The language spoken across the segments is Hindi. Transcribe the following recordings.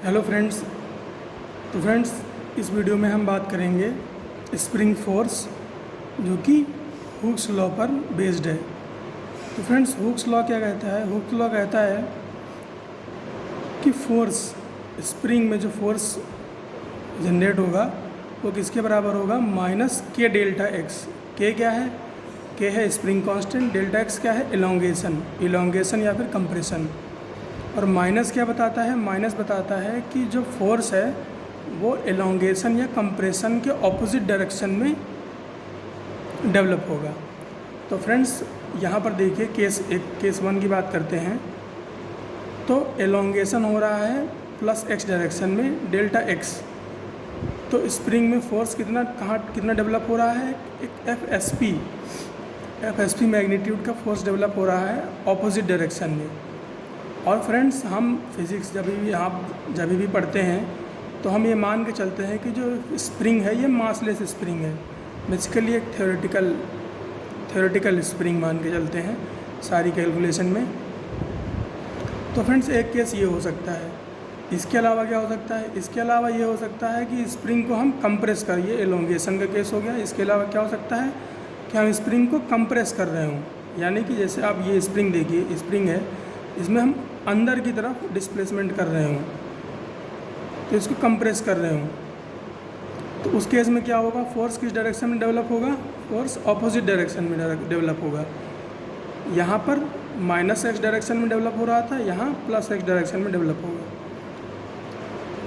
Hello friends. तो फ्रेंड्स, इस वीडियो में हम बात करेंगे स्प्रिंग फोर्स, जो कि हुक्स लॉ पर बेस्ड है। तो फ्रेंड्स, हुक्स लॉ क्या कहता है? हुक्स लॉ कहता है कि फोर्स, स्प्रिंग में जो फोर्स जनरेट होगा वो किसके बराबर होगा? माइनस के डेल्टा एक्स। के क्या है? के है स्प्रिंग कांस्टेंट, डेल्टा एक्स क्या है? इलोंगेशन या फिर कंप्रेशन। और माइनस क्या बताता है? माइनस बताता है कि जो फोर्स है वो एलोंगेशन या कंप्रेशन के ऑपोजिट डायरेक्शन में डेवलप होगा। तो फ्रेंड्स, यहाँ पर देखिए केस वन की बात करते हैं। तो एलोंगेशन हो रहा है प्लस एक्स डायरेक्शन में डेल्टा एक्स। तो स्प्रिंग में फोर्स कितना डेवलप हो रहा है? एक एफ एस पी मैग्नीट्यूड का फोर्स डेवलप हो रहा है ऑपोजिट डायरेक्शन में। और फ्रेंड्स, हम फिज़िक्स जब भी पढ़ते हैं तो हम ये मान के चलते हैं कि जो स्प्रिंग है ये मासलेस स्प्रिंग है। बेसिकली एक थ्योरेटिकल स्प्रिंग मान के चलते हैं सारी कैलकुलेशन में। तो फ्रेंड्स, एक केस ये हो सकता है। इसके अलावा क्या हो सकता है? इसके अलावा ये हो सकता है कि स्प्रिंग को हम कंप्रेस करिए, एलोंगेशन का केस हो गया। इसके अलावा क्या हो सकता है कि हम स्प्रिंग को कंप्रेस कर रहे हों, यानी कि जैसे आप ये स्प्रिंग देखिए, स्प्रिंग है, इसमें हम अंदर की तरफ डिस्प्लेसमेंट कर रहे हों, तो इसको कंप्रेस कर रहे हों। तो उस केस में क्या होगा? फोर्स किस डायरेक्शन में डेवलप होगा? फोर्स ऑपोजिट डायरेक्शन में डेवलप होगा। यहाँ पर माइनस एक्स डायरेक्शन में डेवलप हो रहा था, यहाँ प्लस एक्स डायरेक्शन में डेवलप होगा।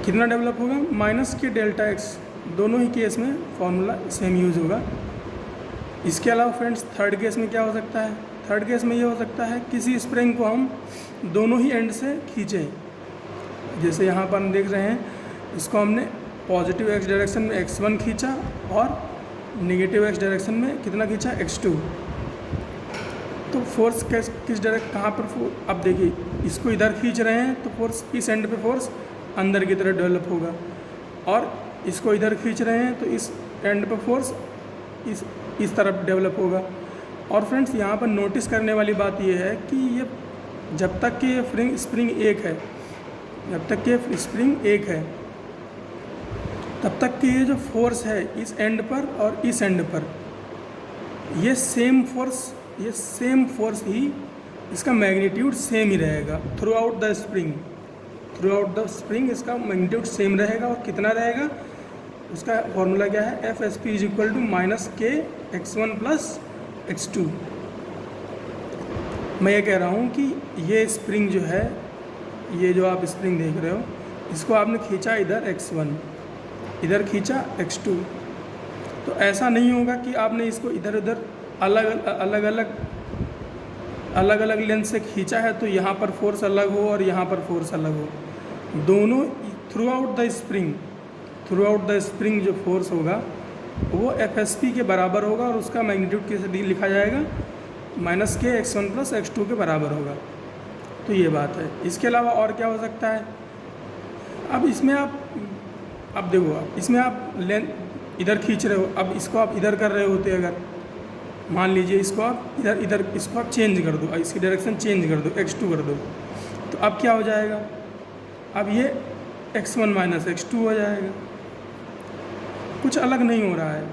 कितना डेवलप होगा? माइनस के डेल्टा एक्स। दोनों ही केस में फॉर्मूला सेम यूज होगा। इसके अलावा फ्रेंड्स, थर्ड केस में क्या हो सकता है? थर्ड केस में ये हो सकता है किसी स्प्रिंग को हम दोनों ही एंड से खींचें। जैसे यहाँ पर हम देख रहे हैं, इसको हमने पॉजिटिव एक्स डायरेक्शन में x1 खींचा और नेगेटिव एक्स डायरेक्शन में कितना खींचा? x2। तो फोर्स किस डायरेक्ट कहाँ पर? अब देखिए, इसको इधर खींच रहे हैं तो फोर्स इस एंड पे फोर्स अंदर की तरफ डेवलप होगा, और इसको इधर खींच रहे हैं तो इस एंड पे फोर्स इस तरफ डेवलप होगा। और फ्रेंड्स, यहाँ पर नोटिस करने वाली बात यह है कि ये जब तक कि ये स्प्रिंग एक है, तब तक कि ये जो फोर्स है इस एंड पर और इस एंड पर, ये सेम फोर्स ही, इसका मैग्नीट्यूड सेम ही रहेगा थ्रू आउट द स्प्रिंग। इसका मैग्नीट्यूड सेम रहेगा। और कितना रहेगा? उसका फॉर्मूला क्या है? F S P is equal to minus K x1 plus x2। मैं ये कह रहा हूँ कि ये स्प्रिंग जो है, ये जो आप स्प्रिंग देख रहे हो, इसको आपने खींचा इधर x1, इधर खींचा x2। तो ऐसा नहीं होगा कि आपने इसको इधर उधर अलग अलग लेंथ से खींचा है तो यहाँ पर फोर्स अलग हो और यहाँ पर फोर्स अलग हो। दोनों थ्रू आउट द स्प्रिंग जो फोर्स होगा वो एफ एस पी के बराबर होगा, और उसका मैग्नीट्यूड कैसे लिखा जाएगा? Minus K x1 plus x2 के बराबर होगा। तो ये बात है। इसके अलावा और क्या हो सकता है? अब इसमें अब देखो, इसमें आप लेंथ इधर खींच रहे हो, अब इसको आप इधर कर रहे होते, अगर मान लीजिए इसको आप इधर इसको आप चेंज कर दो, इसकी डायरेक्शन चेंज कर दो, x2 कर दो, तो अब क्या हो जाएगा? अब ये x1 माइनस x2 हो जाएगा। कुछ अलग नहीं हो रहा है,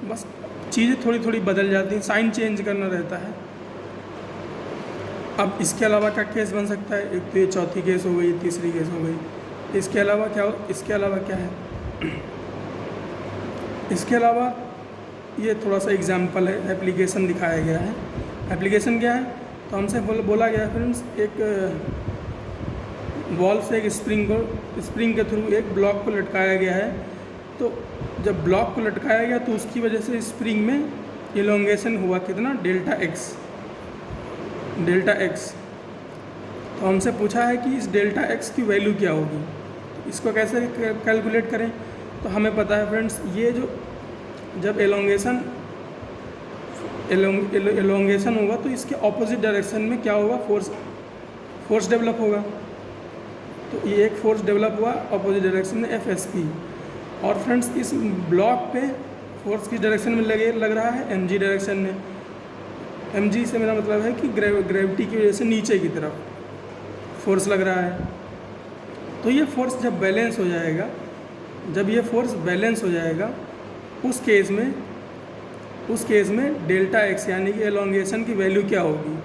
बस चीज़ें थोड़ी थोड़ी बदल जाती हैं, साइन चेंज करना रहता है। अब इसके अलावा क्या केस बन सकता है? एक तो ये चौथी केस हो गई, तीसरी केस हो गई। इसके अलावा क्या है? इसके अलावा ये थोड़ा सा एग्जाम्पल है, एप्लीकेशन दिखाया गया है। एप्लीकेशन क्या है? तो हमसे बोला गया है फ्रेंड्स, एक बॉल से एक स्प्रिंग के थ्रू एक ब्लॉक को लटकाया गया है। तो जब ब्लॉक को लटकाया गया तो उसकी वजह से स्प्रिंग में इलोंगेशन हुआ, कितना? Delta x. तो हमसे पूछा है कि इस डेल्टा एक्स की वैल्यू क्या होगी, इसको कैसे कैलकुलेट करें? तो हमें पता है फ्रेंड्स, ये जो जब एलोंगेशन होगा तो इसके ऑपोजिट डायरेक्शन में क्या होगा? फोर्स डेवलप होगा। तो ये एक फोर्स डेवलप हुआ ऑपोजिट डायरेक्शन में, एफ एस पी। और फ्रेंड्स, इस ब्लॉक पे फोर्स किस डायरेक्शन में लग रहा है? एम जी डायरेक्शन में। एम जी से मेरा मतलब है कि ग्रेविटी की वजह से नीचे की तरफ फोर्स लग रहा है। तो ये फोर्स जब बैलेंस हो जाएगा, जब ये फोर्स बैलेंस हो जाएगा उस केस में डेल्टा एक्स यानी कि एलोंगेशन की वैल्यू क्या होगी?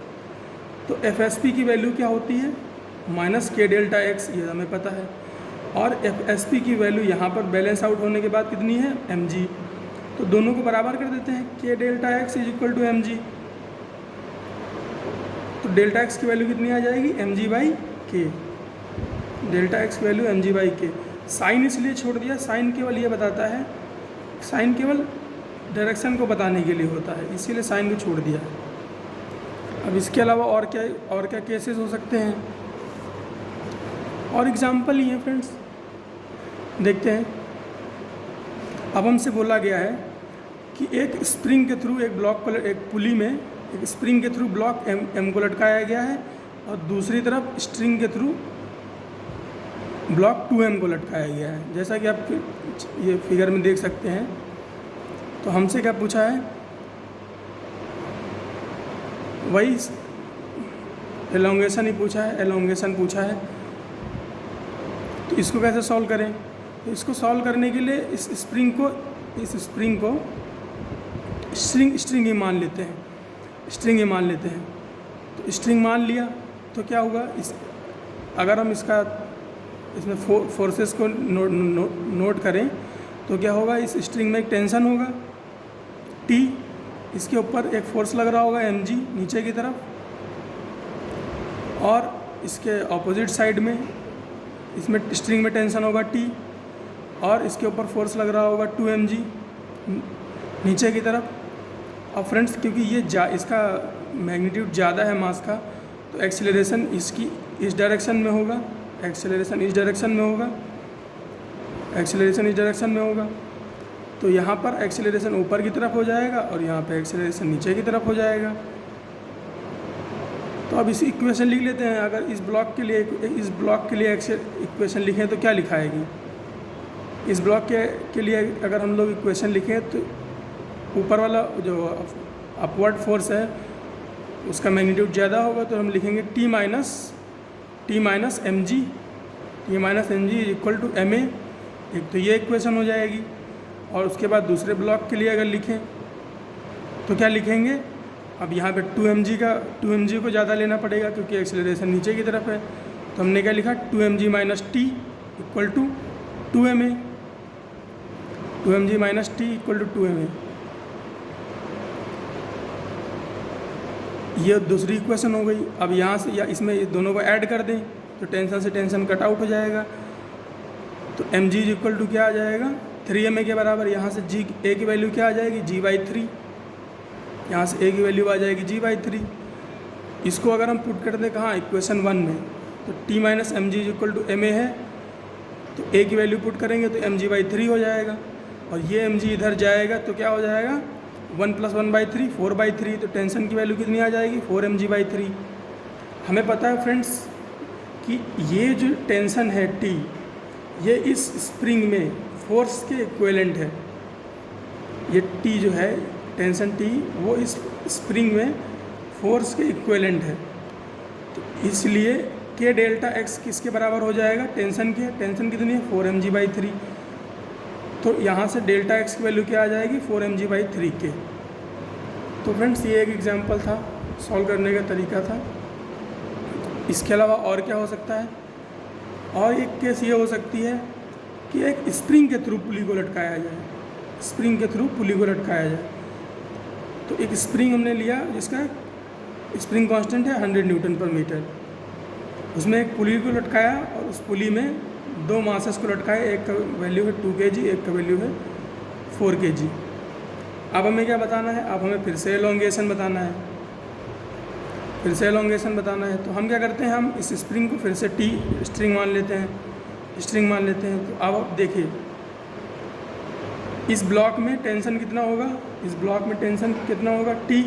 तो एफ एस पी की वैल्यू क्या होती है? माइनस के डेल्टा एक्स, ये हमें पता है। और एफ एस पी की वैल्यू यहाँ पर बैलेंस आउट होने के बाद कितनी है? M G. तो दोनों को बराबर कर देते हैं, K delta X is equal to M G. तो डेल्टा एक्स की वैल्यू कितनी आ जाएगी? M G by K. Delta X की value M G by K. Sign इसलिए छोड़ दिया, साइन केवल ये बताता है, साइन केवल डायरेक्शन को बताने के लिए होता है, इसीलिए साइन को छोड़ दिया है। अब इसके अलावा और क्या केसेस हो सकते हैं? और एग्जाम्पल ही हैं फ्रेंड्स, देखते हैं। अब हमसे बोला गया है कि एक स्प्रिंग के थ्रू एक ब्लॉक को, एक पुली में एक स्प्रिंग के थ्रू ब्लॉक एम को लटकाया गया है और दूसरी तरफ स्ट्रिंग के थ्रू ब्लॉक 2m को लटकाया गया है। जैसा कि आप ये फिगर में देख सकते हैं। तो हमसे क्या पूछा है? वही एलोंगेशन ही पूछा है, एलोंगेशन पूछा है। तो इसको कैसे सॉल्व करें? तो इसको सॉल्व करने के लिए इस स्प्रिंग को स्ट्रिंग ही मान लेते हैं, स्ट्रिंग ही मान लेते हैं। तो स्ट्रिंग मान लिया तो क्या होगा? अगर हम इसमें फोर्सेस को नोट करें तो क्या होगा? इस स्ट्रिंग में एक टेंशन होगा T, इसके ऊपर एक फोर्स लग रहा होगा mg नीचे की तरफ, और इसके ऑपोजिट साइड में इसमें स्ट्रिंग में टेंशन होगा T और इसके ऊपर फोर्स लग रहा होगा 2mg नीचे की तरफ। और फ्रेंड्स क्योंकि ये इसका मैग्नीट्यूड ज़्यादा है मास का, तो एक्सेलरेशन इसकी इस डायरेक्शन में होगा, एक्सेलरेशन इस डायरेक्शन में होगा, एक्सेलरेशन इस डायरेक्शन में होगा। तो यहाँ पर एक्सेलरेशन ऊपर की तरफ हो जाएगा और यहाँ पे एक्सेलरेशन नीचे की तरफ हो जाएगा। तो अब इस इक्वेशन लिख लेते हैं। अगर इस ब्लॉक के लिए इक्वेशन लिखें तो क्या लिखाएगी? इस ब्लॉक के लिए अगर हम लोग इक्वेशन लिखें तो ऊपर वाला जो अपवर्ड फोर्स है उसका मैग्नीट्यूड ज़्यादा होगा, तो हम लिखेंगे T minus mg is equal to ma। एक तो ये इक्वेशन हो जाएगी। और उसके बाद दूसरे ब्लॉक के लिए अगर लिखें तो क्या लिखेंगे? अब यहाँ पे 2mg को ज़्यादा लेना पड़ेगा क्योंकि एक्सेलरेशन नीचे की तरफ है। तो हमने क्या लिखा? 2mg minus T equal to 2ma, 2mg minus T equal to 2ma। ये दूसरी इक्वेशन हो गई। अब यहाँ से या इसमें दोनों को ऐड कर दें तो टेंशन से टेंशन कट आउट हो जाएगा। तो mg इज इक्वल टू क्या आ जाएगा? 3ma के बराबर। यहाँ से a की वैल्यू क्या आ जाएगी? g/3। यहाँ से a की वैल्यू आ जाएगी g/3। इसको अगर हम पुट कर दें कहाँ? इक्वेशन 1 में, तो t minus mg is equal to ma है, तो a की वैल्यू पुट करेंगे तो mg/3 हो जाएगा। और ये mg इधर जाएगा तो क्या हो जाएगा? 1 + 1/3 4/3। तो टेंशन की वैल्यू कितनी आ जाएगी? 4mg/3। हमें पता है फ्रेंड्स कि ये जो टेंशन है T, ये इस स्प्रिंग में फोर्स के इक्विवेलेंट है। ये T जो है टेंशन T, वो इस स्प्रिंग में फोर्स के इक्विवेलेंट है। तो इसलिए के डेल्टा एक्स किसके बराबर हो जाएगा? टेंशन के। टेंशन कितनी है? 4mg/3। तो यहाँ से डेल्टा एक्स की वैल्यू क्या आ जाएगी? 4mg/3 के। तो फ्रेंड्स ये एक एग्जांपल था, सॉल्व करने का तरीका था। इसके अलावा और क्या हो सकता है? और एक केस ये हो सकती है कि एक स्प्रिंग के थ्रू पुली को लटकाया जाए, स्प्रिंग के थ्रू पुली को लटकाया जाए। तो एक स्प्रिंग हमने लिया जिसका स्प्रिंग कांस्टेंट है 100 Nm/m। उसमें एक पुली को लटकाया और उस पुली में दो मासेस को लटकाया, एक का वैल्यू है 2 kg, एक का वैल्यू है 4 kg। अब हमें क्या बताना है? अब हमें फिर से एलोंगेशन बताना है, फिर से एलोंगेशन बताना है। तो हम क्या करते हैं? हम इस स्प्रिंग को फिर से टी स्ट्रिंग मान लेते हैं, स्ट्रिंग मान लेते हैं। तो अब आप देखिए इस ब्लॉक में टेंशन कितना होगा? इस ब्लॉक में टेंशन कितना होगा? T।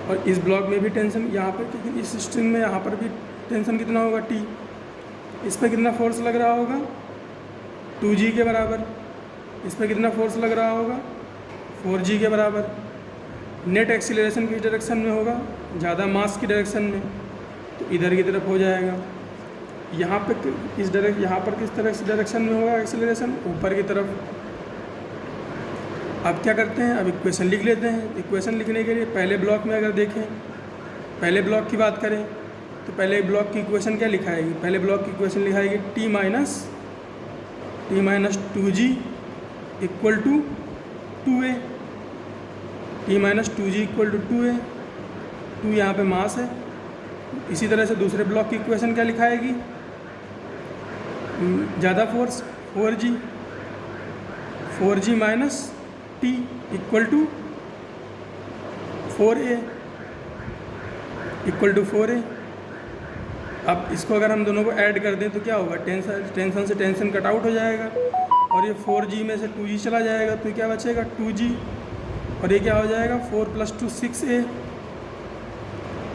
और इस ब्लॉक में भी टेंशन, यहाँ पर क्योंकि इस स्ट्रिंग में यहाँ पर भी टेंशन कितना होगा? T। इस पर कितना फोर्स लग रहा होगा? 2g के बराबर। इस पर कितना फोर्स लग रहा होगा? 4g के बराबर। नेट एक्सीलरेशन किस डायरेक्शन में होगा? ज़्यादा मास की डायरेक्शन में, तो इधर की तरफ हो जाएगा। यहाँ पे यहाँ पर किस तरह डायरेक्शन में होगा एक्सेलरेशन, ऊपर की तरफ। अब क्या करते हैं, अब इक्वेशन लिख लेते हैं। इक्वेशन लिखने के लिए पहले ब्लॉक में अगर देखें, पहले ब्लॉक की बात करें तो पहले ब्लॉक की इक्वेशन क्या लिखाएगी, पहले ब्लॉक की इक्वेशन लिखाएगी T minus 2g equal to 2a, T minus 2g equal to 2a, 2 यहाँ पे मास है। इसी तरह से दूसरे ब्लॉक की इक्वेशन क्या लिखाएगी, ज़्यादा force 4g minus T equal to 4a equal to 4a। अब इसको अगर हम दोनों को ऐड कर दें तो क्या होगा, टेंशन से टेंशन कट आउट हो जाएगा और ये 4g में से 2g चला जाएगा तो क्या बचेगा 2g, और ये क्या हो जाएगा 4 + 2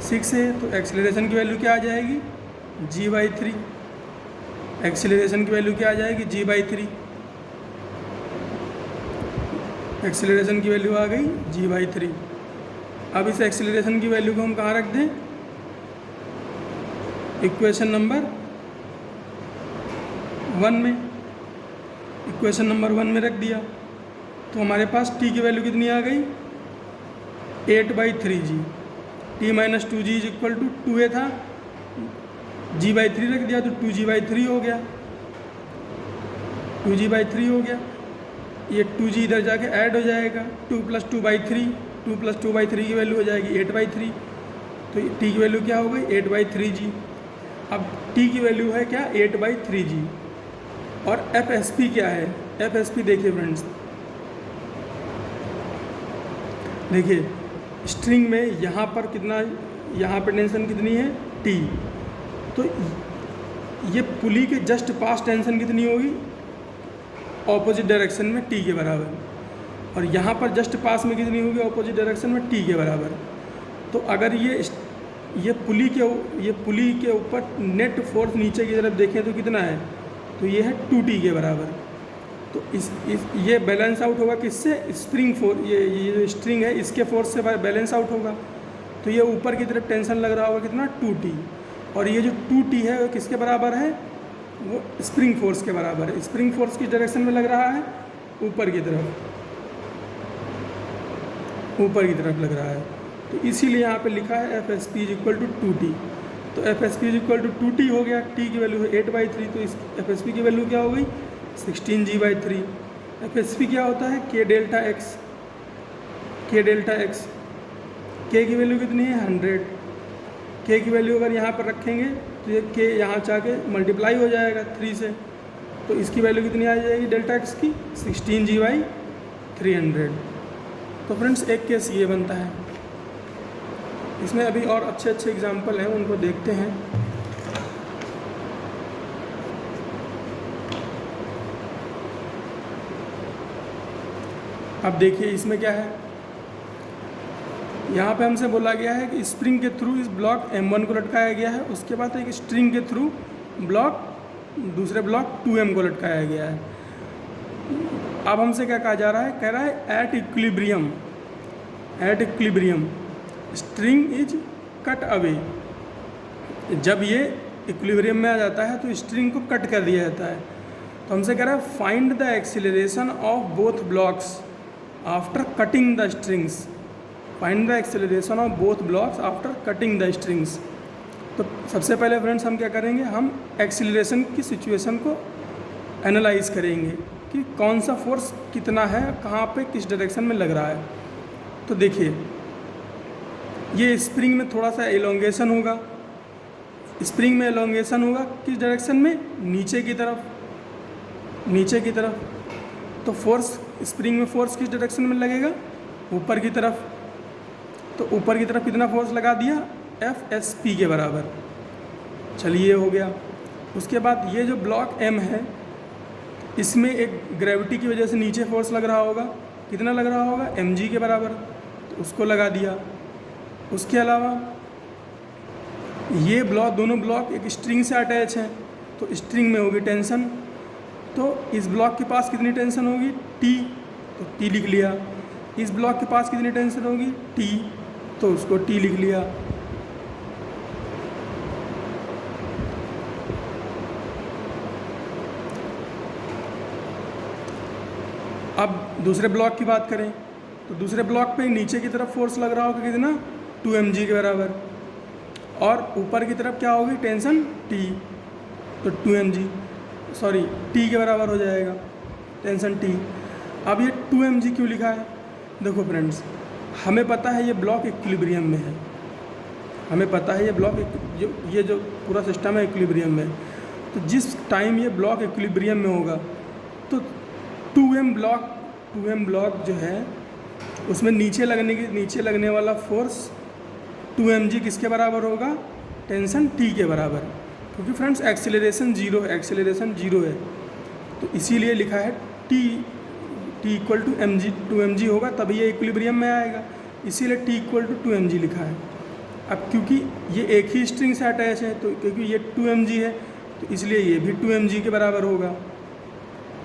6a। तो एक्सेलरेशन की वैल्यू क्या आ जाएगी g/3, एक्सेलरेशन की वैल्यू क्या आ जाएगी g/3, एक्सेलरेशन की वैल्यू आ गई g/3। अब इस एक्सेलरेशन की वैल्यू को हम कहाँ रख दें, इक्वेशन नंबर 1 में, इक्वेशन नंबर 1 में रख दिया तो हमारे पास t की वैल्यू कितनी आ गई 8/3g, t minus 2g equal to 2a था, g/3 रख दिया तो 2g/3 हो गया, 2g/3 हो गया। ये 2g इधर जाके ऐड हो जाएगा, 2 + 2/3, 2 + 2/3 की वैल्यू हो जाएगी 8/3, तो t की वैल्यू क्या हो गई 8/3g। अब t की वैल्यू है क्या 8/3g, और FSP क्या है, FSP देखिए फ्रेंड्स, देखिए स्ट्रिंग में यहाँ पर कितना, यहाँ पर टेंशन कितनी है T, तो ये पुली के जस्ट पास टेंशन कितनी होगी ऑपोजिट डायरेक्शन में T के बराबर, और यहाँ पर जस्ट पास में कितनी होगी ऑपोजिट डायरेक्शन में T के बराबर। तो अगर ये पुली के ऊपर नेट फोर्स नीचे की तरफ देखें तो कितना है, तो ये है 2T के बराबर। तो ये बैलेंस आउट होगा किससे, स्प्रिंग फोर्स, ये जो स्ट्रिंग है इसके फोर्स से बैलेंस आउट होगा। तो ये ऊपर की तरफ टेंशन लग रहा होगा कितना 2T, और ये जो 2T है वो किसके बराबर है, वो स्प्रिंग फोर्स के बराबर है। स्प्रिंग फोर्स किस डायरेक्शन में लग रहा है, ऊपर की तरफ, ऊपर की तरफ लग रहा है। तो इसीलिए यहाँ पे लिखा है FSP इक्वल टू 2T। तो FSP इक्वल टू 2T हो गया, T की वैल्यू है 8/3, तो इस FSP की वैल्यू क्या हो गई 16g/3। FSP क्या होता है K डेल्टा x, K की वैल्यू कितनी है 100। K की वैल्यू अगर यहाँ पर रखेंगे तो ये K यहाँ जाके मल्टीप्लाई हो जाएगा 3 से, तो इसकी वैल्यू कितनी आ जाएगी डेल्टा x की 16g/300। तो फ्रेंड्स एक केस ये बनता है। इसमें अभी और अच्छे एग्जाम्पल हैं, उनको देखते हैं। अब देखिए इसमें क्या है, यहाँ पे हमसे बोला गया है कि स्प्रिंग के थ्रू इस ब्लॉक M1 को लटकाया गया है, उसके बाद एक स्ट्रिंग के थ्रू दूसरे ब्लॉक 2M को लटकाया गया है। अब हमसे क्या कहा जा रहा है, कह रहा है at equilibrium string is cut away. जब ये इक्विलिब्रियम में आ जाता है तो स्ट्रिंग को कट कर दिया जाता है। तो हमसे कह रहा है find the acceleration of both blocks after cutting the strings, find the acceleration of both blocks after cutting the strings. तो सबसे पहले फ्रेंड्स हम क्या करेंगे, हम एक्सेलरेशन की सिचुएशन को एनालाइज करेंगे कि कौन सा फोर्स कितना है, कहाँ पे किस डायरेक्शन में लग रहा है। तो देखिए ये स्प्रिंग में थोड़ा सा एलोंगेशन होगा, स्प्रिंग में एलोंगेशन होगा किस डायरेक्शन में, नीचे की तरफ। तो फोर्स स्प्रिंग में फोर्स किस डायरेक्शन में लगेगा, ऊपर की तरफ। तो ऊपर की तरफ कितना फोर्स लगा दिया FSP के बराबर। चलिए हो गया। उसके बाद ये जो ब्लॉक M है इसमें एक ग्रेविटी की वजह से नीचे फोर्स लग रहा होगा, कितना लग रहा होगा mg के बराबर, तो उसको लगा दिया। उसके अलावा ये दोनों ब्लॉक एक स्ट्रिंग से अटैच हैं, तो स्ट्रिंग में होगी टेंशन, तो इस ब्लॉक के पास कितनी टेंशन होगी T, तो T लिख लिया। इस ब्लॉक के पास कितनी टेंशन होगी T, तो उसको T लिख लिया। अब दूसरे ब्लॉक की बात करें तो दूसरे ब्लॉक पे नीचे की तरफ फोर्स लग रहा होगा कितना 2 mg के बराबर, और ऊपर की तरफ क्या होगी टेंशन T, तो 2 mg सॉरी T के बराबर हो जाएगा टेंशन T। अब ये 2 mg क्यों लिखा है? देखो फ्रेंड्स, हमें पता है ये ब्लॉक इक्विलिब्रियम में है, हमें पता है ये ब्लॉक ये जो पूरा सिस्टम है इक्विलिब्रियम में, तो जिस टाइम ये ब्लॉक इक्विलिब्रियम में होगा तो 2m ब्लॉक जो है उसमें नीचे लगने वाला फोर्स 2 mg किसके बराबर होगा? टेंशन T के बराबर, क्योंकि फ्रेंड्स एक्सेलरेशन जीरो है, तो इसीलिए लिखा है T equal to mg, 2 mg होगा तभी ये इक्विलिब्रियम में आएगा, इसीलिए T इक्वल टू 2 mg लिखा है। अब क्योंकि ये एक ही स्ट्रिंग से अटैच है, तो क्योंकि ये 2 mg है तो इसलिए ये भी 2 mg के बराबर होगा।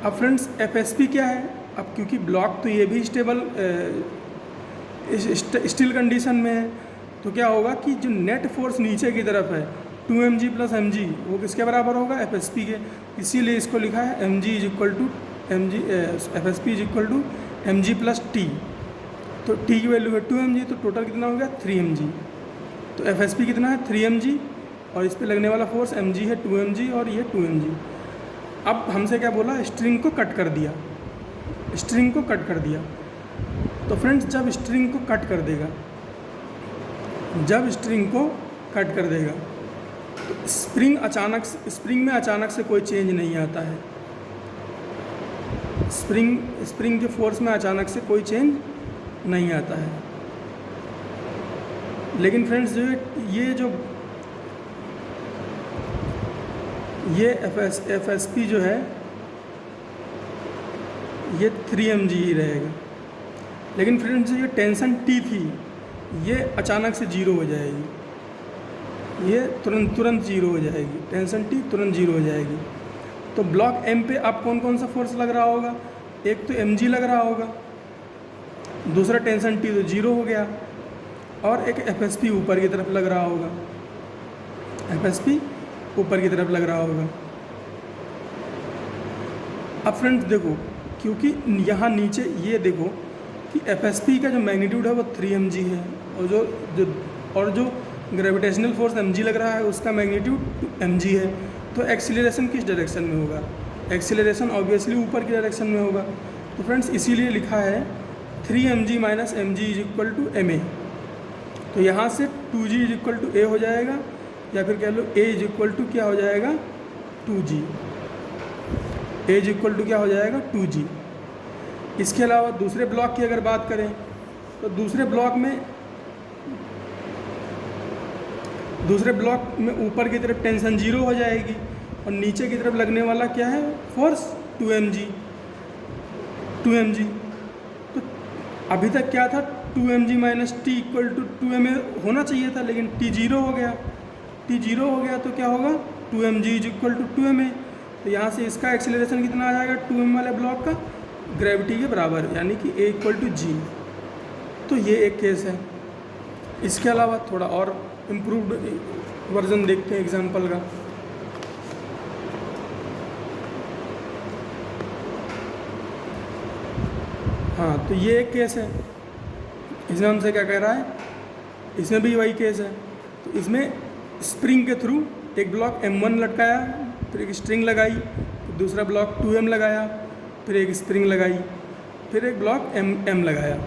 अब फ्रेंड्स FSP क्या है? अब क्योंकि ब्लॉक तो ये भी स्टिल कंडीशन में है, तो क्या होगा कि जो नेट फोर्स नीचे की तरफ है 2 mg प्लस mg वो किसके बराबर होगा? FSP के, इसीलिए इसको लिखा है mg is equal to FSP is equal to mg plus T। तो T की वैल्यू है 2 mg, तो टोटल कितना हो गया 3 mg। तो FSP कितना है 3 mg, और इस पे लगने वाला फोर्स mg है 2 mg, और ये 2 mg। अब हमसे क्या बोला? स्ट्रिंग को कट कर दिया, स्ट्रिंग को कट कर दिया। तो फ्रेंड्स जब स्ट्रिंग को कट कर देगा, तो स्प्रिंग में अचानक से कोई चेंज नहीं आता है, स्प्रिंग के फोर्स में अचानक से कोई चेंज नहीं आता है। लेकिन फ्रेंड्स ये FSP जो है ये 3 mg ही रहेगा। लेकिन फ्रेंड्स ये टेंशन T थी ये अचानक से जीरो हो जाएगी, ये तुरंत जीरो हो जाएगी, टेंशन T तुरंत जीरो हो जाएगी। तो ब्लॉक M पे अब कौन सा फोर्स लग रहा होगा? एक तो mg लग रहा होगा, दूसरा टेंशन T तो जीरो हो गया, और एक FSP ऊपर की तरफ लग रहा होगा, FSP ऊपर की तरफ लग रहा होगा। अब फ्रेंड्स देखो, क्योंकि यहाँ नीचे ये देखो कि FSP का जो मैग्नीट्यूड है वो 3 mg है, और जो ग्रेविटेशनल फोर्स mg लग रहा है उसका मैग्नीट्यूड mg है, तो एक्सीलरेशन किस डायरेक्शन में होगा? एक्सीलरेशन ऑब्वियसली ऊपर की डायरेक्शन में होगा। तो फ्रेंड्स इसीलिए लिखा है 3 mg minus mg is equal to ma। तो यहाँ से 2g is equal to a हो जाएगा, या फिर कह लो a इज इक्वल टू क्या हो जाएगा 2g, a is equal to क्या हो जाएगा 2g। इसके अलावा दूसरे ब्लॉक की अगर बात करें तो दूसरे ब्लॉक में ऊपर की तरफ टेंशन जीरो हो जाएगी, और नीचे की तरफ लगने वाला क्या है फोर्स 2 mg। तो अभी तक क्या था 2 mg minus T equal to 2 ma होना चाहिए था, लेकिन T जीरो हो गया, तो क्या होगा 2 mg is equal to 2 ma। तो यहाँ से इसका एक्सेलरेशन कितना आ जाएगा 2 m वाले ब्लॉक का ग्रेविटी के बराबर, यानी कि a इक्वल टू g। तो ये एक केस है। इसके अलावा थोड़ा और इम्प्रूव्ड वर्जन देखते हैं एग्जांपल का। हाँ, तो ये एक केस है, इसमें हमसे क्या कह रहा है, इसमें भी वही केस है। तो इसमें स्प्रिंग के थ्रू एक ब्लॉक M1 लटकाया, फिर एक स्ट्रिंग लगाई, फिर दूसरा ब्लॉक 2m लगाया, फिर एक स्प्रिंग लगाई, फिर एक ब्लॉक M लगाया।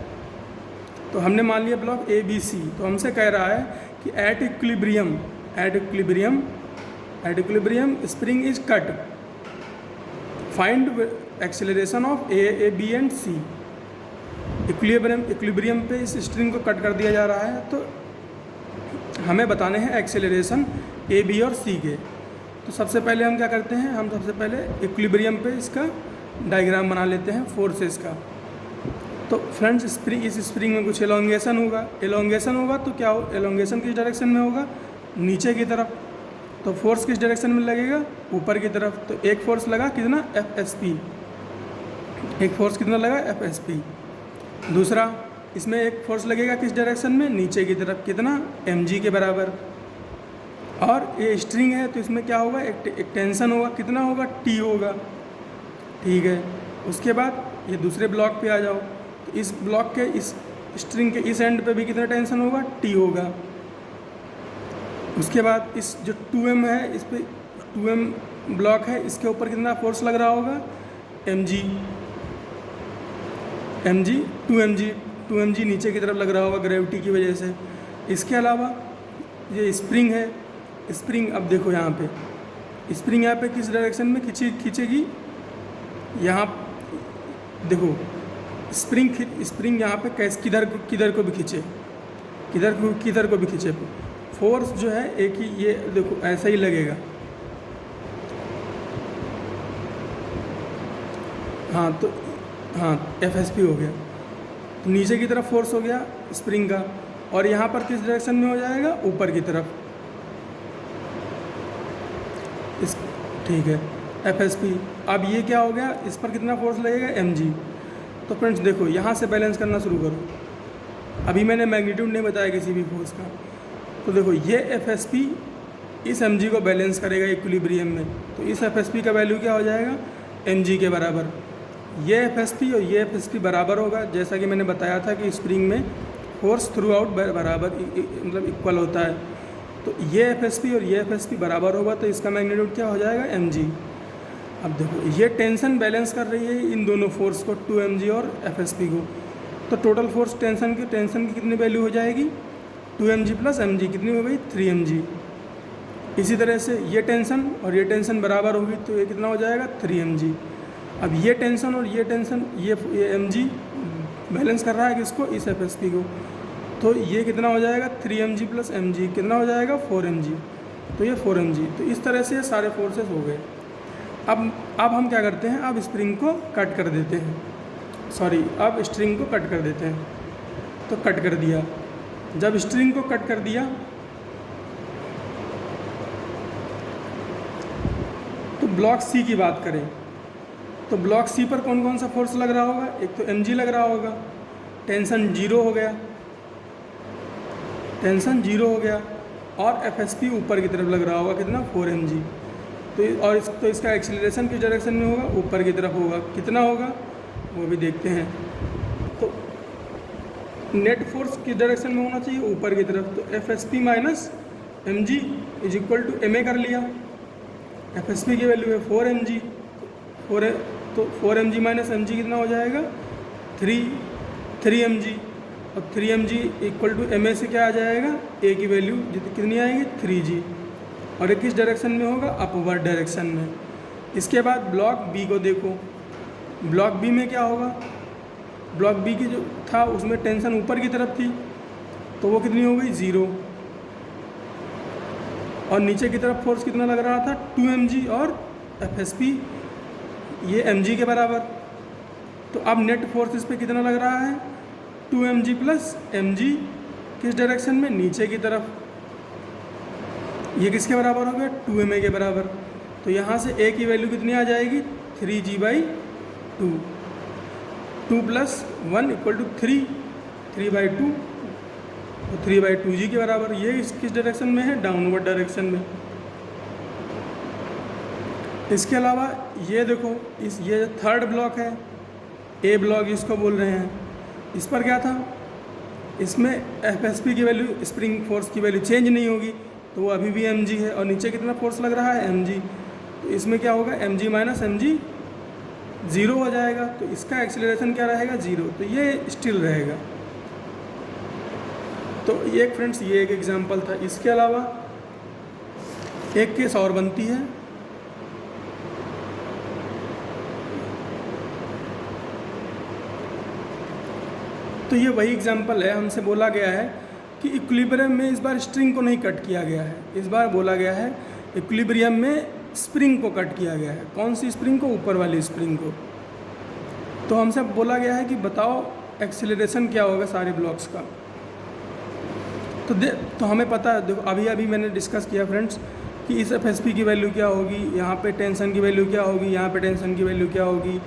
तो हमने मान लिया ब्लॉक ABC। तो हमसे कह रहा है कि at equilibrium spring is cut, find acceleration of A, B and C। Equilibrium पे इस स्ट्रिंग को कट कर दिया जा रहा है, तो हमें बताने हैं एक्सेलरेशन A, B और C के। तो सबसे पहले हम क्या करते हैं, हम सबसे पहले इक्विलिब्रियम पे इसका डायग्राम बना लेते हैं फोर्सेस का। तो फ्रेंड्स इस स्प्रिंग में कुछ एलोंगेशन होगा, तो क्या हो, एलोंगेशन किस डायरेक्शन में होगा, नीचे की तरफ। तो फोर्स किस डायरेक्शन में लगेगा, ऊपर की तरफ। तो एक फोर्स लगा कितना FSP, एक फोर्स कितना लगा FSP। दूसरा इसमें एक फोर्स लगेगा किस डायरेक्शन में, नीचे की तरफ, कितना mg के बराबर। और ये स्ट्रिंग है तो इसमें क्या होगा, एक टेंशन होगा, कितना होगा T होगा, ठीक है। उसके बाद ये दूसरे ब्लॉक पे आ जाओ, तो इस ब्लॉक के इस स्ट्रिंग के इस एंड पे भी कितना टेंशन होगा, T होगा। उसके बाद इस जो 2m है, इस पे 2m ब्लॉक है, इसके ऊपर कितना फोर्स लग रहा होगा, mg 2mg नीचे की तरफ लग रहा होगा ग्रेविटी की वजह से। इसके अलावा ये स्प्रिंग है, स्प्रिंग अब देखो यहाँ पे स्प्रिंग यहाँ पे किस डायरेक्शन में खींचेगी, यहाँ देखो स्प्रिंग यहाँ पे कैस किधर को भी खींचे, किधर को भी खींचे, फोर्स जो है एक ही, ये देखो ऐसा ही लगेगा। हाँ तो हाँ FSP हो गया, तो नीचे की तरफ फोर्स हो गया स्प्रिंग का, और यहाँ पर किस डायरेक्शन में हो जाएगा, ऊपर की तरफ। इस ठीक है FSP। अब ये क्या हो गया, इस पर कितना फोर्स लगेगा, mg। तो फ्रेंड्स देखो यहाँ से बैलेंस करना शुरू करो। अभी मैंने मैग्नीट्यूड नहीं बताया किसी भी फोर्स का, तो देखो ये FSP इस mg को बैलेंस करेगा इक्विलिब्रियम में, तो इस FSP का वैल्यू क्या हो जाएगा, mg के बराबर। ये FSP और ये FSP बराबर होगा, जैसा कि मैंने बताया था कि स्प्रिंग में फोर्स थ्रू आउट बराबर मतलब इक्वल होता है। तो ये FSP और ये FSP बराबर होगा, तो इसका मैग्नीट्यूड क्या हो जाएगा, mg। अब देखो ये टेंशन बैलेंस कर रही है इन दोनों फोर्स को, 2mg और FSP को। तो टोटल फोर्स टेंशन की कितनी वैल्यू हो जाएगी, 2mg प्लस mg कितनी हो गई, 3mg। इसी तरह से ये टेंशन और ये टेंशन बराबर होगी, तो ये कितना हो जाएगा, 3mg। अब ये टेंशन और ये टेंशन, ये mg बैलेंस कर रहा है किसको, इस FSP को, तो ये कितना हो जाएगा, 3mg प्लस mg कितना हो जाएगा, 4mg। तो ये 4mg। तो इस तरह से ये सारे फोर्सेस हो गए। अब हम क्या करते हैं, अब स्प्रिंग को कट कर देते हैं, अब स्ट्रिंग को कट कर देते हैं। तो कट कर दिया, जब स्ट्रिंग को कट कर दिया तो ब्लॉक C की बात करें, तो ब्लॉक C पर कौन कौन सा फोर्स लग रहा होगा, एक तो mg लग रहा होगा, टेंशन 0 हो गया, और FSP ऊपर की तरफ लग रहा होगा, कितना, 4mg। तो इसका एक्सीलरेशन किस डायरेक्शन में होगा, ऊपर की तरफ होगा, कितना होगा वो भी देखते हैं। तो नेट फोर्स किस डायरेक्शन में होना चाहिए, ऊपर की तरफ, तो FSP minus mg is equal to ma कर लिया। FSP की वैल्यू है 4mg, तो 4mg माइनस mg कितना हो जाएगा, 3mg, और 3mg इक्वल टू ma से क्या आ जाएगा, a की वैल्यू कितनी आएगी, 3g, और ये किस डायरेक्शन में होगा, अपवर्ड डायरेक्शन में। इसके बाद ब्लॉक B को देखो, ब्लॉक B में क्या होगा, ब्लॉक B की जो था उसमें टेंशन ऊपर की तरफ थी, तो वो कितनी हो गई, 0, और नीचे की तरफ फोर्स कितना लग रहा था, 2mg, और FSP ये mg के बराबर। तो अब नेट फोर्स इस पर कितना लग रहा है, 2mg प्लस mg किस डायरेक्शन में, नीचे की तरफ। ये किसके बराबर हो गया, 2ma के बराबर। तो यहाँ से a की वैल्यू कितनी आ जाएगी, 3g/2, 2 + 1 = 3, 3/2, तो 3/2g के बराबर। ये किस डायरेक्शन में है, डाउनवर्ड डायरेक्शन में। इसके अलावा ये देखो, ये थर्ड ब्लॉक है, ए ब्लॉक इसको बोल रहे हैं, इस पर क्या था, इसमें FSP की वैल्यू, स्प्रिंग फोर्स की वैल्यू चेंज नहीं होगी, तो वो अभी भी mg है, और नीचे कितना फोर्स लग रहा है, mg। तो इसमें क्या होगा, mg माइनस mg 0 हो जाएगा, तो इसका एक्सीलरेशन क्या रहेगा, 0, तो ये स्टिल रहेगा। तो ये फ्रेंड्स ये एक एग्जांपल था। इसके अलावा एक केस और बनती है, तो ये वही एग्जांपल है, हमसे बोला गया है कि इक्विलिब्रियम में इस बार स्ट्रिंग को नहीं कट किया गया है, इस बार बोला गया है इक्विलिब्रियम में स्प्रिंग को कट किया गया है। कौन सी स्प्रिंग को, ऊपर वाली स्प्रिंग को। तो हमसे बोला गया है कि बताओ एक्सीलरेशन क्या होगा सारे ब्लॉक्स का। तो हमें पता है, देखो अभी मैंने डिस्कस किया फ्रेंड्स कि इस FSP की वैल्यू क्या होगी, यहाँ पे टेंशन की वैल्यू क्या होगी, यहाँ पे टेंशन की वैल्यू क्या होगी,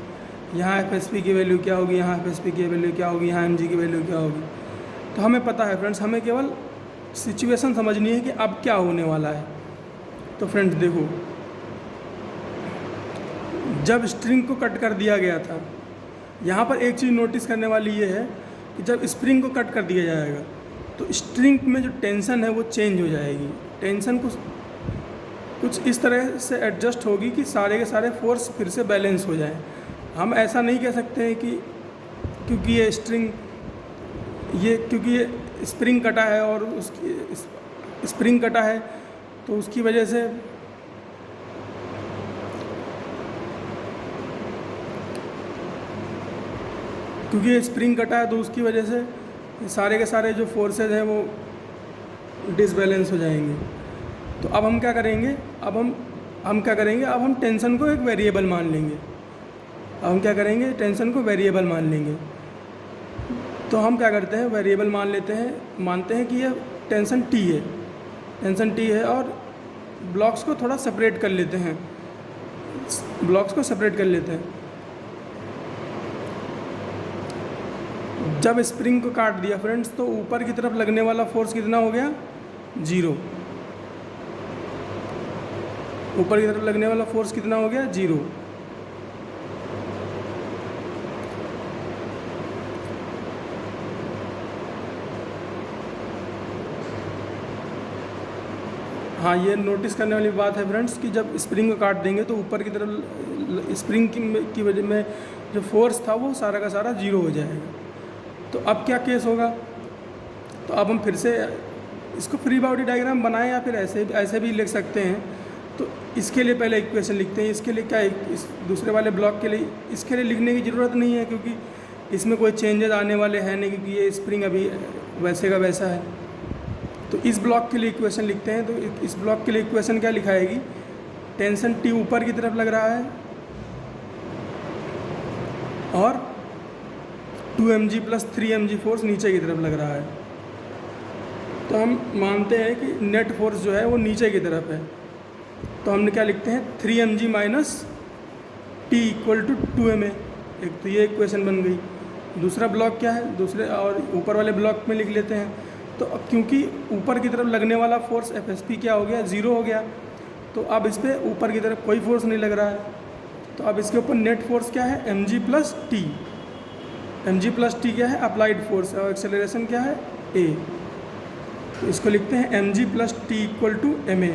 यहाँ FSP की वैल्यू क्या होगी, यहाँ FSP की वैल्यू क्या होगी, यहाँ mg की वैल्यू क्या होगी। तो हमें पता है फ्रेंड्स, हमें केवल सिचुएशन समझनी है कि अब क्या होने वाला है। तो फ्रेंड्स देखो, जब स्ट्रिंग को कट कर दिया गया था, यहाँ पर एक चीज़ नोटिस करने वाली ये है कि जब स्प्रिंग को कट कर दिया जाएगा तो स्ट्रिंग में जो टेंशन है वो चेंज हो जाएगी। टेंशन कुछ इस तरह से एडजस्ट होगी कि सारे के सारे फोर्स फिर से बैलेंस हो जाएं। हम ऐसा नहीं कह सकते हैं कि क्योंकि ये स्प्रिंग कटा है और उसकी स्प्रिंग कटा है तो उसकी वजह से क्योंकि ये स्प्रिंग कटा है तो उसकी वजह से सारे के सारे जो फोर्सेज हैं वो डिसबैलेंस हो जाएंगे। तो अब हम क्या करेंगे, अब हम टेंशन को एक वेरिएबल मान लेंगे। अब हम क्या करेंगे, टेंशन को वेरिएबल मान लेंगे। तो हम क्या करते हैं, वेरिएबल मानते हैं कि ये टेंशन टी है और ब्लॉक्स को थोड़ा सेपरेट कर लेते हैं, जब स्प्रिंग को काट दिया फ्रेंड्स तो ऊपर की तरफ लगने वाला फोर्स कितना हो गया, 0। ऊपर की तरफ लगने वाला फोर्स कितना हो गया, 0। हाँ, ये नोटिस करने वाली बात है फ्रेंड्स कि जब स्प्रिंग को काट देंगे तो ऊपर की तरफ स्प्रिंग की वजह में जो फोर्स था वो सारा का सारा 0 हो जाएगा। तो अब क्या केस होगा, तो अब हम फिर से इसको फ्री बॉडी डायग्राम बनाएं या फिर ऐसे भी लिख सकते हैं। तो इसके लिए पहले इक्वेशन लिखते हैं। इसके लिए क्या इस दूसरे वाले ब्लॉक के लिए इसके लिए लिखने की ज़रूरत नहीं है क्योंकि इसमें कोई चेंजेस आने वाले हैं नहीं, क्योंकि ये स्प्रिंग अभी वैसे का वैसा है। तो इस ब्लॉक के लिए इक्वेशन लिखते हैं। तो इस ब्लॉक के लिए इक्वेशन क्या लिखाएगी, टेंशन टी ऊपर की तरफ लग रहा है और 2mg + 3mg फोर्स नीचे की तरफ लग रहा है। तो हम मानते हैं कि नेट फोर्स जो है वो नीचे की तरफ है। तो हमने क्या लिखते हैं, 3mg - t = 2ma। एक तो ये इक्वेशन बन गई। दूसरा ब्लॉक क्या है, दूसरे और ऊपर वाले ब्लॉक में लिख लेते हैं। तो अब क्योंकि ऊपर की तरफ लगने वाला फोर्स FSP क्या हो गया, 0 हो गया। तो अब इस पर ऊपर की तरफ कोई फोर्स नहीं लग रहा है। तो अब इसके ऊपर नेट फोर्स क्या है, mg + t। mg + t क्या है, अप्लाइड फोर्स, और एक्सेलरेशन क्या है, a। तो इसको लिखते हैं mg + t = ma।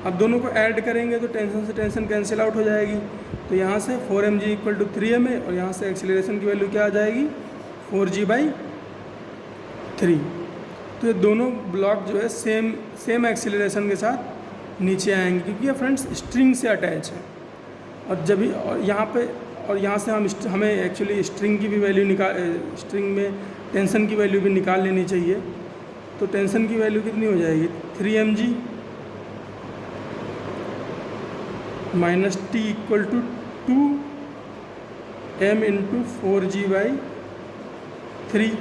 अब दोनों को ऐड करेंगे तो टेंशन से टेंशन कैंसिल आउट हो जाएगी। तो यहाँ से 4mg = 3ma और यहाँ से एक्सेलरेशन की वैल्यू क्या आ जाएगी, 4g/3। तो ये दोनों ब्लॉक जो है सेम एक्सेलरेशन के साथ नीचे आएंगे क्योंकि ये फ्रेंड्स स्ट्रिंग से अटैच है। और जब भी और यहाँ से हमें एक्चुअली स्ट्रिंग की भी वैल्यू स्ट्रिंग में टेंशन की वैल्यू भी निकाल लेनी चाहिए। तो टेंशन की वैल्यू कितनी हो जाएगी, 3mg - t = 2m × 4g/3।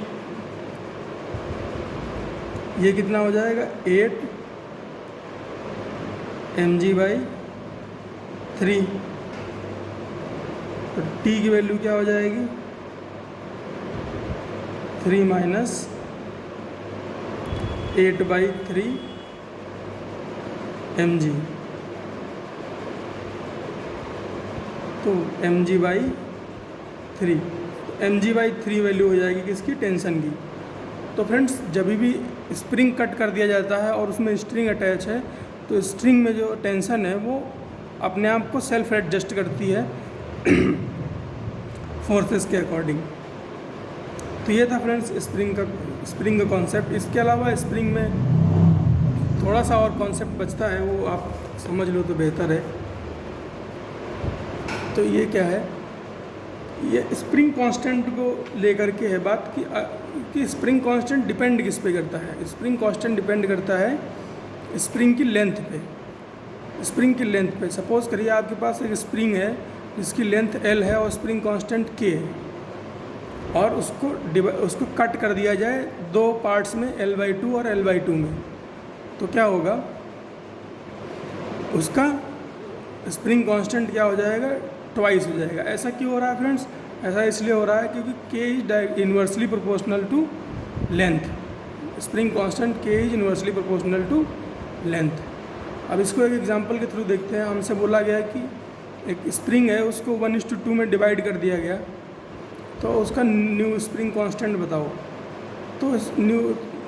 ये कितना हो जाएगा, 8mg/3। तो t की वैल्यू क्या हो जाएगी, 3 - 8/3 mg। तो mg/3, mg/3 वैल्यू हो जाएगी किसकी, टेंशन की। तो फ्रेंड्स जब भी स्प्रिंग कट कर दिया जाता है और उसमें स्ट्रिंग अटैच है तो स्ट्रिंग में जो टेंशन है वो अपने आप को सेल्फ एडजस्ट करती है फोर्सेस के अकॉर्डिंग। तो ये था फ्रेंड्स स्प्रिंग का कॉन्सेप्ट। इसके अलावा स्प्रिंग में थोड़ा सा और कॉन्सेप्ट बचता है, वो आप समझ लो तो बेहतर है। तो ये क्या है, ये स्प्रिंग कांस्टेंट को लेकर के है बात कि स्प्रिंग कांस्टेंट डिपेंड किस पे करता है। स्प्रिंग कांस्टेंट डिपेंड करता है स्प्रिंग की लेंथ पे। सपोज़ करिए आपके पास एक स्प्रिंग है जिसकी लेंथ L है और स्प्रिंग कांस्टेंट K है और उसको कट कर दिया जाए दो पार्ट्स में, L/2 और L/2 में। तो क्या होगा, उसका स्प्रिंग कांस्टेंट क्या हो जाएगा, ट्वाइस हो जाएगा। ऐसा क्यों हो रहा है फ्रेंड्स, ऐसा इसलिए हो रहा है क्योंकि K is inversely proportional to length. Spring constant K is inversely proportional to length. अब इसको एक एग्जांपल के थ्रू देखते हैं। हमसे बोला गया है कि एक स्प्रिंग है उसको 1:2 में डिवाइड कर दिया गया, तो उसका न्यू स्प्रिंग कांस्टेंट बताओ। तो न्यू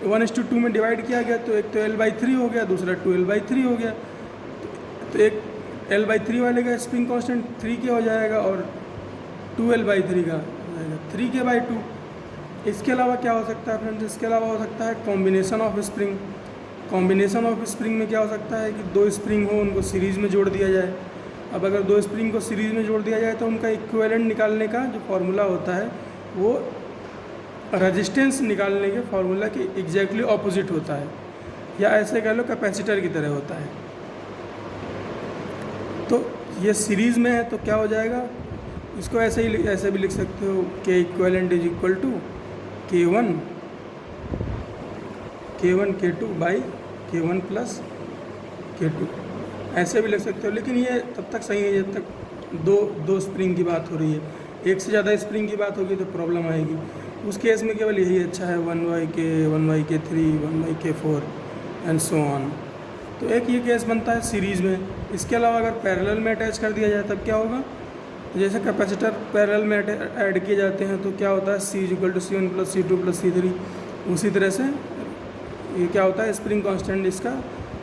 1:2 में डिवाइड किया गया, तो एक तो L/3 हो गया, दूसरा 2L/3 हो गया। तो एक L/3 वाले का स्प्रिंग कांस्टेंट 3K हो जाएगा और 2L/3 का हो जाएगा 3K/2। इसके अलावा क्या हो सकता है फ्रेंड्स? इसके अलावा हो सकता है combination of spring. Combination of spring में क्या हो सकता है कि दो स्प्रिंग हो, उनको सीरीज़ में जोड़ दिया जाए। अब अगर दो स्प्रिंग को सीरीज़ में जोड़ दिया जाए तो उनका इक्विवेलेंट निकालने का जो फार्मूला होता है वो रेजिस्टेंस निकालने के फार्मूला के एग्जैक्टली ऑपोजिट होता है, या ऐसे कह लो कैपेसिटर की तरह होता है। तो ये सीरीज़ में है तो क्या हो जाएगा, इसको ऐसे भी लिख सकते हो K equivalent is equal to K1 K2 by K1 plus K2, ऐसे भी लिख सकते हो। लेकिन ये तब तक सही है जब तक दो स्प्रिंग की बात हो रही है। एक से ज़्यादा स्प्रिंग की बात होगी तो प्रॉब्लम आएगी। उस केस में केवल यही अच्छा है 1/K 1/K3 1/K4 and so on. तो एक ये केस बनता है सीरीज़ में। इसके अलावा अगर पैरेलल में अटैच कर दिया जाए तब क्या होगा, जैसे कैपेसिटर पैरेलल में ऐड किए जाते हैं तो क्या होता है C = C1 + C2 + C3। उसी तरह से ये क्या होता है स्प्रिंग कांस्टेंट इसका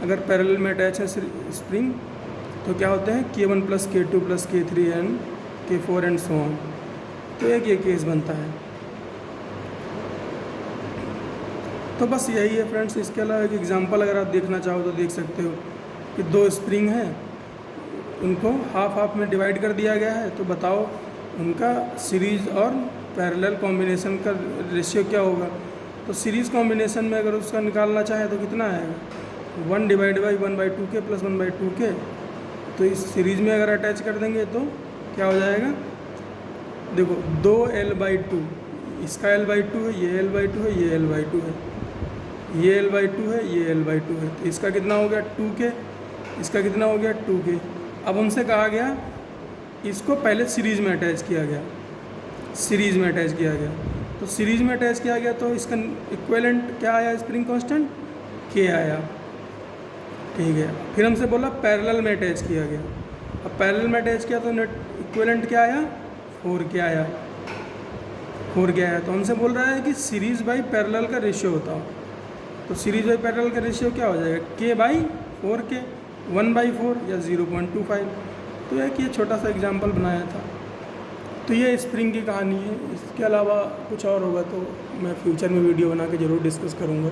अगर पैरेलल में अटैच है स्प्रिंग तो क्या होते हैं K1 + K2 + K3 and K4 and so on. तो एक ये केस बनता है। तो बस यही है फ्रेंड्स। इसके अलावा एक एग्जांपल अगर आप देखना चाहो तो देख सकते हो कि दो स्प्रिंग हैं, उनको हाफ में डिवाइड कर दिया गया है, तो बताओ उनका सीरीज़ और पैरेलल कॉम्बिनेशन का रेशियो क्या होगा। तो सीरीज़ कॉम्बिनेशन में अगर उसका निकालना चाहे तो कितना आएगा 1/1/2K + 1/2K। तो इस सीरीज़ में अगर अटैच कर देंगे तो क्या हो जाएगा, देखो 2L/2, इसका L/2 है, ये L/2 है, ये L/2 है, ये L/2 है, ये L/2 है। तो इसका कितना हो गया 2K, इसका कितना हो गया 2K। अब हमसे कहा गया इसको पहले सीरीज़ में अटैच किया गया, सीरीज़ में अटैच किया गया। तो सीरीज़ में अटैच किया गया तो इसका इक्विवेलेंट क्या आया स्प्रिंग कांस्टेंट K आया, ठीक है। फिर हमसे बोला पैरेलल में अटैच किया गया। अब पैरेलल में अटैच किया तो नेट इक्विवेलेंट क्या आया 4K आया, 4K आया। तो हमसे बोल रहा है कि सीरीज़ बाई पैरेलल का रेशियो बताओ। तो सीरीज़ बाई पैरेलल का रेशियो क्या हो जाएगा K/4K 1/4 या 0.25। तो एक ये छोटा सा एग्जांपल बनाया था। तो ये स्प्रिंग की कहानी है। इसके अलावा कुछ और होगा तो मैं फ्यूचर में वीडियो बना के ज़रूर डिस्कस करूँगा।